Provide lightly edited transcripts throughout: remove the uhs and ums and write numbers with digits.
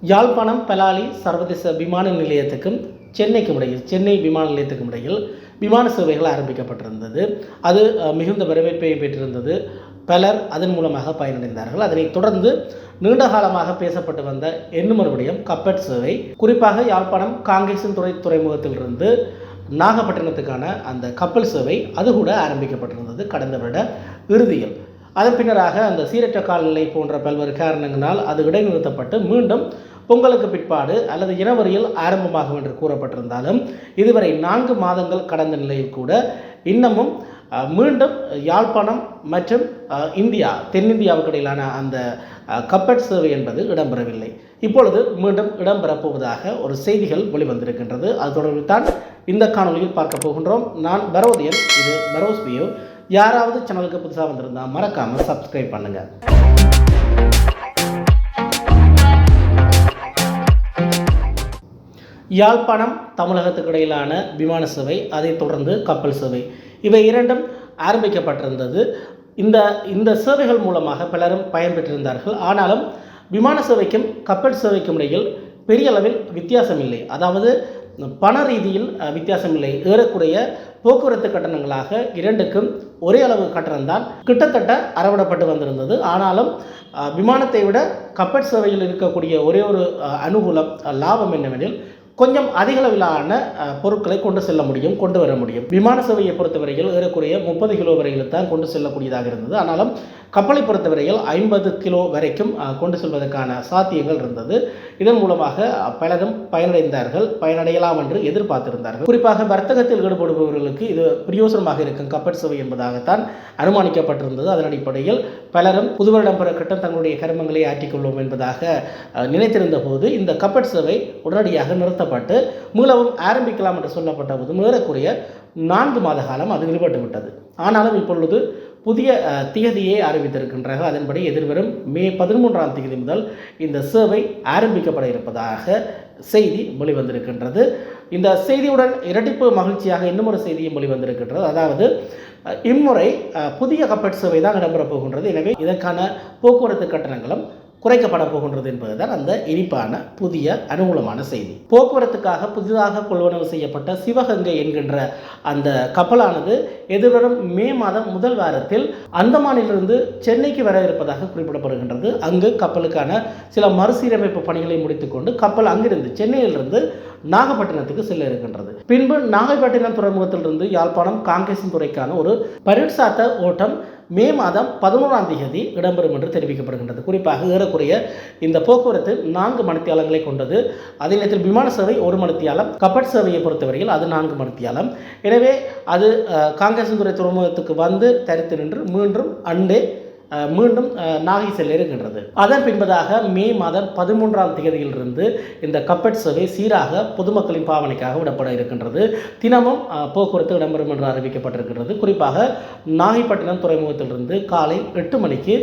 யாழ்ப்பாணம் பலாலி சர்வதேச விமான நிலையத்துக்கும் சென்னைக்கும் இடையில் சென்னை விமான நிலையத்துக்கும் இடையில் விமான சேவைகள் ஆரம்பிக்கப்பட்டிருந்தது. அது மிகுந்த வரவேற்பை பெற்றிருந்தது. பலர் அதன் மூலமாக பயனடைந்தார்கள். அதனைத் தொடர்ந்து நீண்ட காலமாக பேசப்பட்டு வந்த மறுபடியும் கப்பட் சேவை, குறிப்பாக யாழ்ப்பாணம் காங்கேசன் துறைமுகத்திலிருந்து நாகப்பட்டினத்துக்கான அந்த கப்பல் சேவை அது கூட ஆரம்பிக்கப்பட்டிருந்தது கடந்த வருட இறுதியில். அதன் பின்னராக அந்த சீரற்ற காலநிலை போன்ற பல்வேறு காரணங்களால் அது இடைநிறுத்தப்பட்டு மீண்டும் பொங்கலுக்கு பிற்பாடு அல்லது ஜனவரியில் ஆரம்பமாகும் என்று கூறப்பட்டிருந்தாலும் இதுவரை 4 மாதங்கள் கடந்த நிலையில் கூட இன்னமும் மீண்டும் யாழ்ப்பாணம் மற்றும் தென்னிந்தியாவுக்கு இடையிலான அந்த கப்பட் சேவை என்பது இடம்பெறவில்லை. இப்பொழுது மீண்டும் இடம்பெறப்போவதாக ஒரு செய்திகள் வெளிவந்திருக்கின்றது. அது தொடர்பில் தான் இந்த காணொலியில் பார்க்க போகின்றோம். நான் பரோதியன், இது பரோஸ் வியூ. யாராவது சேனலுக்கு புதுசாக வந்திருந்தால் மறக்காமல் சப்ஸ்கிரைப் பண்ணுங்கள். யாழ்ப்பாணம் தமிழகத்துக்கு இடையிலான விமான சேவை, அதைத் தொடர்ந்து கப்பல் சேவை, இவை இரண்டும் ஆரம்பிக்கப்பட்டிருந்தது. இந்த சேவைகள் மூலமாக பலரும் பயன்பெற்றிருந்தார்கள். ஆனாலும் விமான சேவைக்கும் கப்பல் சேவைக்கும் இடையில் பெரிய அளவில் வித்தியாசம் இல்லை. அதாவது பண ரீதியில் வித்தியாசம் இல்லை. ஏறக்குறைய போக்குவரத்து கட்டணங்களாக இரண்டுக்கும் ஒரே அளவு கட்டணம்தான் கிட்டத்தட்ட அறவிடப்பட்டு வந்திருந்தது. ஆனாலும் விமானத்தை விட கப்பல் சேவையில் இருக்கக்கூடிய ஒரே ஒரு அனுகூலம் லாபம் என்னவெனில் கொஞ்சம் அதிக அளவிலான பொருட்களை கொண்டு வர முடியும். விமான சேவையை பொறுத்தவரையில் ஏறக்குறைய 30 கிலோ வரையில் தான் கொண்டு செல்லக்கூடியதாக இருந்தது. ஆனாலும் கப்பலை பொறுத்தவரையில் 50 கிலோ வரைக்கும் கொண்டு செல்வதற்கான சாத்தியங்கள் இருந்தது. இதன் மூலமாக பலரும் பயனடையலாம் என்று எதிர்பார்த்திருந்தார்கள். குறிப்பாக வர்த்தகத்தில் ஈடுபடுபவர்களுக்கு இது பிரயோசனமாக இருக்கும் கப்பல் சேவை என்பதாகத்தான் அனுமானிக்கப்பட்டிருந்தது. அதன் அடிப்படையில் பலரும் புதுவருடம் பிறக்கட்டும் தங்களுடைய கர்மங்களை ஆற்றிக்கொள்வோம் என்பதாக நினைத்திருந்த போது இந்த கப்பல் சேவை உடனடியாக நிறுத்தப்பட்டு மீளவும் ஆரம்பிக்கலாம் என்று சொல்லப்பட்ட போது ஏறக்குறைய 4 மாத காலம் அது விடுபட்டு. ஆனாலும் இப்பொழுது புதிய திகதியை அறிவித்திருக்கின்றார்கள். அதன்படி எதிர்வரும் மே 13ஆம் தேதி முதல் இந்த சேவை ஆரம்பிக்கப்பட இருப்பதாக செய்தி வெளிவந்திருக்கின்றது. இந்த செய்தியுடன் இரட்டிப்பு மகிழ்ச்சியாக இன்னும் ஒரு செய்தியும் வெளிவந்திருக்கின்றது. அதாவது இம்முறை புதிய கப்பல் சேவை தான் இடம்பெறப் போகின்றது. எனவே இதற்கான போக்குவரத்து கட்டணங்களும் குறைக்கப்பட போகின்றது என்பதுதான் அந்த இனிப்பான புதிய அனுகூலமான செய்தி. போக்குவரத்துக்காக புதிதாக கொள்வனவு செய்யப்பட்ட சிவகங்கை என்கின்ற அந்த கப்பலானது எதிர்வரும் மே மாதம் முதல் வாரத்தில் அந்தமானிலிருந்து சென்னைக்கு வர இருப்பதாக குறிப்பிடப்படுகின்றது. அங்கு கப்பலுக்கான சில மறுசீரமைப்பு பணிகளை முடித்துக்கொண்டு கப்பல் அங்கிருந்து சென்னையிலிருந்து நாகப்பட்டினத்துக்கு செல்ல இருக்கின்றது. பின்பு நாகப்பட்டினம் துறைமுகத்திலிருந்து யாழ்ப்பாணம் காங்கேசன் துறைக்கான ஒரு பரீட்சாத்த ஓட்டம் மே மாதம் 11ஆம் தேதி இடம்பெறும் என்று தெரிவிக்கப்படுகின்றது. குறிப்பாக ஏறக்குறைய இந்த போக்குவரத்து 4 மணித்தியாலங்களை கொண்டது. அதே நேரத்தில் விமான சேவை 1 மணித்தியாலம், கப்பல் சேவையை பொறுத்தவரையில் அது 4 மணித்தியாலம். எனவே அது காங்கேசன் துறை துறைமுகத்துக்கு வந்து தரித்து நின்று மீண்டும் நாகை செல்ல இருக்கின்றது. அதன் பின்பதாக மே மாதம் 13ஆம் தேதியிலிருந்து இந்த கப்பட் சேவை சீராக பொதுமக்களின் பாவனைக்காக விடப்பட இருக்கின்றது. தினமும் போக்குவரத்து இடம்பெறும் என்று அறிவிக்கப்பட்டிருக்கின்றது. குறிப்பாக நாகைப்பட்டினம் துறைமுகத்திலிருந்து காலை 8 மணிக்கு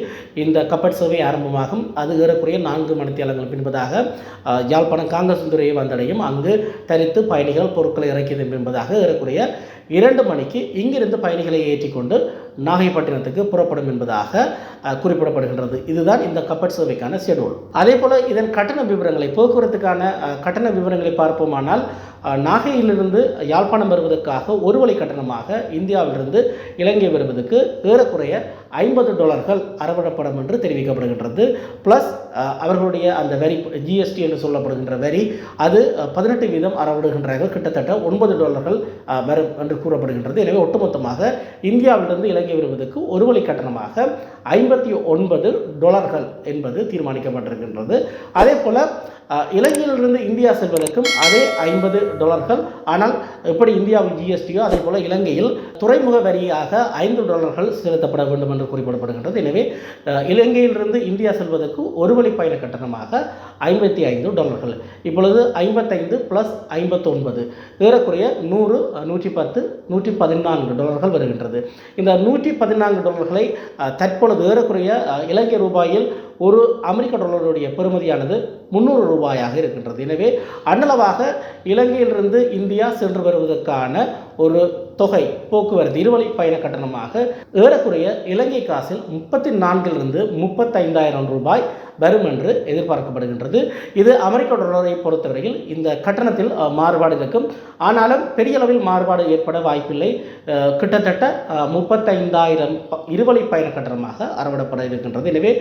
இந்த கப்பட் சேவை ஆரம்பமாகும். அது ஏறக்குறைய 4 மணித்தியாலங்கள் பின்பதாக யாழ்ப்பாணம் காங்கேசன் துறையை வந்தடையும். அங்கு தரித்து பயணிகள் பொருட்களை இறக்கியது என்பதாக ஏறக்குறைய 2 மணிக்கு இங்கிருந்து பயணிகளை ஏற்றிக்கொண்டு நாகைப்பட்டினத்துக்கு புறப்படும் என்பதாக குறிப்பிடப்படுகின்றது. இதுதான் இந்த கப்பல் சேவைக்கான ஷெட்யூல். அதே போல இதன் கட்டண விவரங்களை, போக்குவரத்துக்கான கட்டண விவரங்களை பார்ப்போமானால் நாகையிலிருந்து யாழ்ப்பாணம் வருவதற்காக ஒரு வழி கட்டணமாக இந்தியாவிலிருந்து இலங்கை வருவதற்கு ஏறக்குறைய $50 அறவிடப்படும் என்று தெரிவிக்கப்படுகின்றது. ப்ளஸ் அவர்களுடைய அந்த வரி, ஜிஎஸ்டி என்று சொல்லப்படுகின்ற வரி, அது 18% அறவிடுகின்றார்கள். கிட்டத்தட்ட $9 வரும் என்று கூறப்படுகின்றது. எனவே ஒட்டுமொத்தமாக இந்தியாவிலிருந்து இலங்கை வருவதற்கு ஒரு வழி கட்டணமாக $59 என்பது தீர்மானிக்கப்பட்டிருக்கின்றது. அதே போல இலங்கையிலிருந்து இந்தியா செல்வதற்கும் அதே $50. ஆனால் எப்படி இந்தியாவில் ஜிஎஸ்டியோ அதே போல இலங்கையில் துறைமுக வரியாக $5 செலுத்தப்பட வேண்டும் என்று குறிப்பிடப்படுகின்றது. எனவே இலங்கையிலிருந்து இந்தியா செல்வதற்கு ஒரு வழி பயண கட்டணமாக $55. இப்பொழுது 55 + 59 ஏறக்குறைய 100, 110, $114 வருகின்றது. இந்த $114 தற்பொழுது ஏறக்குறைய இலங்கை ரூபாயில் ஒரு அமெரிக்க டாலருடைய பெறுமதியானது $300 இருக்கின்றது. எனவே அன்னளவாக இலங்கையிலிருந்து இந்தியா சென்று வருவதற்கான ஒரு தொகை போக்குவரத்து இருவழி பயண கட்டணமாக ஏறக்குறைய இலங்கை காசில் 34,000 35,000 ரூபாய் வரும் என்று எதிர்பார்க்கப்படுகின்றது. இது அமெரிக்க டாலரை பொறுத்தவரையில் இந்த கட்டணத்தில் மாறுபாடு இருக்கும். ஆனாலும் பெரிய அளவில் மாறுபாடு ஏற்பட வாய்ப்பில்லை. கிட்டத்தட்ட 35,000 இருவழி பயண கட்டணமாக அறவிடப்பட இருக்கின்றது. எனவே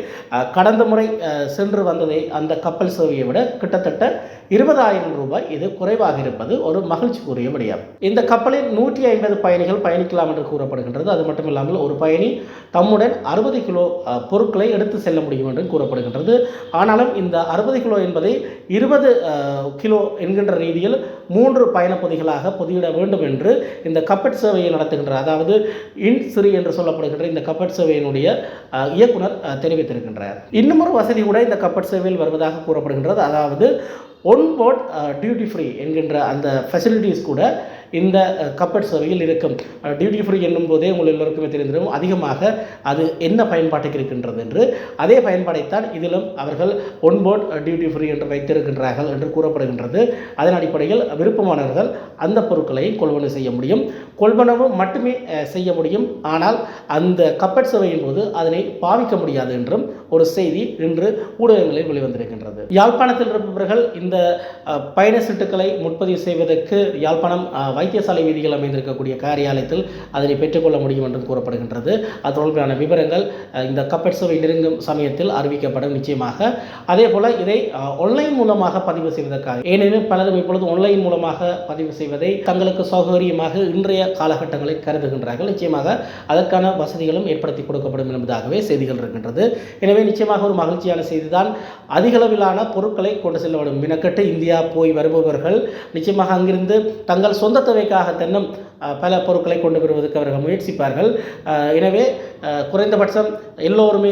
கடந்த முறை சென்று வந்ததை அந்த கப்பல் சேவையை விட கிட்டத்தட்ட 20,000 ரூபாய் இது குறைவாக இருப்பது ஒரு மகிழ்ச்சிக்குரிய விடயம். இந்த கப்பலில் 150 பயணிகள் பயணிக்கலாம் என்று கூறப்படுகின்றது. அது மட்டுமில்லாமல் ஒரு பயணி தம்முடன் 60 கிலோ பொருட்களை எடுத்து செல்ல முடியும் என்று கூறப்படுகின்றது. ஆனாலும் இந்த 60 கிலோ என்பதை 20 கிலோ என்கின்ற ரீதியில் 3 பயண பொதிகளாக பொதியிட வேண்டும் என்று இந்த கப்பட் சேவையை நடத்துகின்ற, அதாவது இன்சிரி என்று சொல்லப்படுகின்ற இந்த கப்பட் சேவையினுடைய இயக்குனர் தெரிவித்திருக்கின்றார். இன்னும் ஒரு வசதி கூட இந்த கப்பட் சேவையில் வருவதாக கூறப்படுகின்றது. அதாவது ஒன்போர்ட் டியூட்டி ஃப்ரீ என்கின்ற அந்த ஃபெசிலிட்டிஸ் கூட இந்த கப்பட் சேவையில் இருக்கும். டியூட்டி ஃப்ரீ என்னும் போதே உங்கள் எல்லோருக்குமே தெரிந்திருக்கும் அதிகமாக அது என்ன பயன்பாட்டுக்கு இருக்கின்றது என்று. அதே பயன்பாடைத்தான் இதிலும் அவர்கள் ஒன்போர்ட் டியூட்டி ஃப்ரீ என்று வைத்திருக்கின்றார்கள் என்று கூறப்படுகின்றது. அதன் அடிப்படையில் விருப்பமானவர்கள் அந்த பொருட்களை கொள்வனவு செய்ய முடியும். கொள்வனவு மட்டுமே செய்ய முடியும். ஆனால் அந்த கப்பட் சேவையின் போது அதனை பாவிக்க முடியாது என்றும் ஒரு செய்தி இன்று ஊடகங்களில் வெளிவந்திருக்கின்றது. யாழ்ப்பாணத்தில் இருப்பவர்கள் இந்த பயண சீட்டுக்களை முன்பதிவு செய்வதற்கு யாழ்ப்பாணம் வைத்தியசாலை வீதிகள் அமைந்திருக்கக்கூடிய காரியாலயத்தில் அதனை பெற்றுக்கொள்ள முடியும் என்றும் கூறப்படுகின்றது. அது தொடர்பான விவரங்கள் இந்த கப்பட் சேவை நெருங்கும் சமயத்தில் அறிவிக்கப்படும் நிச்சயமாக. அதே போல இதை ஆன்லைன் மூலமாக பதிவு செய்வதற்காக, ஏனெனில் பலரும் இப்பொழுது ஆன்லைன் மூலமாக பதிவு செய்வதை தங்களுக்கு சௌகரியமாக இன்றைய காலகட்டங்களில் கருதுகின்றார்கள். நிச்சயமாக அதற்கான வசதிகளும் ஏற்படுத்தி கொடுக்கப்படும் என்பதாகவே செய்திகள் இருக்கின்றது. எனவே நிச்சயமாக ஒரு மகிழ்ச்சியான செய்திதான். அதிகளவிலான பொருட்களை கொண்டு செல்ல வேண்டும். மினக்கட்டு இந்தியா போய் வருபவர்கள் நிச்சயமாக அங்கிருந்து தங்கள் சொந்த தேவைக்காக தென்னும் பல பொருட்களை கொண்டு வருவதற்கு அவர்கள் முயற்சிப்பார்கள். எனவே குறைந்தபட்சம் எல்லோருமே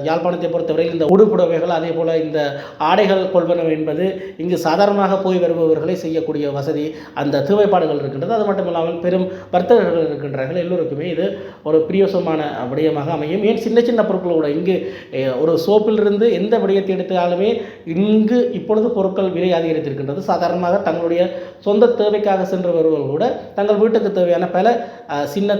யாழ்ப்பாணத்தை பொறுத்தவரையில் இந்த உடுப்புடவைகள் அதே போல் இந்த ஆடைகள் கொள்வனவு என்பது இங்கு சாதாரணமாக போய் வருபவர்களை செய்யக்கூடிய வசதி அந்த தேவைப்பாடுகள் இருக்கின்றது. அது மட்டும் இல்லாமல் பெரும் வர்த்தகர்கள் இருக்கின்றார்கள். எல்லோருக்குமே இது ஒரு பிரியோசமான விடயமாக அமையும். ஏன் சின்ன சின்ன பொருட்களோட இங்கு ஒரு சோப்பிலிருந்து எந்த விடயத்தை எடுத்தாலுமே இங்கு இப்பொழுது பொருட்கள் விலை அதிகரித்திருக்கின்றது. சாதாரணமாக தங்களுடைய சொந்த தேவைக்காக சென்று வருபவர்கள் கூட தங்கள் வீட்டுக்கு தேவையான பல சின்ன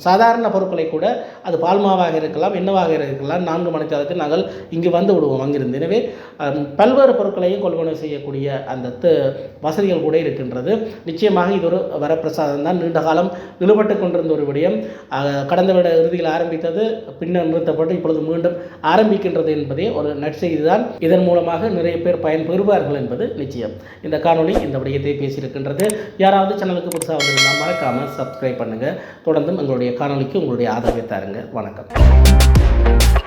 சாதாரண பொருட்களை கூட, அது பால்மாவாக இருக்கலாம், என்னவாக இருக்கலாம், 4 மணித்தாளத்தில் நாங்கள் இங்கு வந்து விடுவோம் அங்கிருந்து. எனவே பல்வேறு பொருட்களையும் கொள்வனவு செய்யக்கூடிய அந்த வசதிகள் கூட இருக்கின்றது. நிச்சயமாக இது ஒரு வரப்பிரசாதம் தான். நீண்ட காலம் நிலுபட்டு கொண்டிருந்த ஒரு விடயம் கடந்த விட இறுதியில் ஆரம்பித்தது, பின்னர் நிறுத்தப்பட்டு இப்பொழுது மீண்டும் ஆரம்பிக்கின்றது என்பதே ஒரு நற்செய்தி தான். இதன் மூலமாக நிறைய பேர் பயன்பெறுவார்கள் என்பது நிச்சயம். இந்த காணொளி இந்த விடயத்தை பேசியிருக்கின்றது. யாராவது சேனலுக்கு புதுசாக வந்திருந்தால் மறக்காமல் சப்ஸ்கிரைப் பண்ணுங்கள். தொடர்ந்தும் எங்களுடைய காணொளிக்கு உங்களுடைய ஆதரவை தாருங்க. வணக்கம்.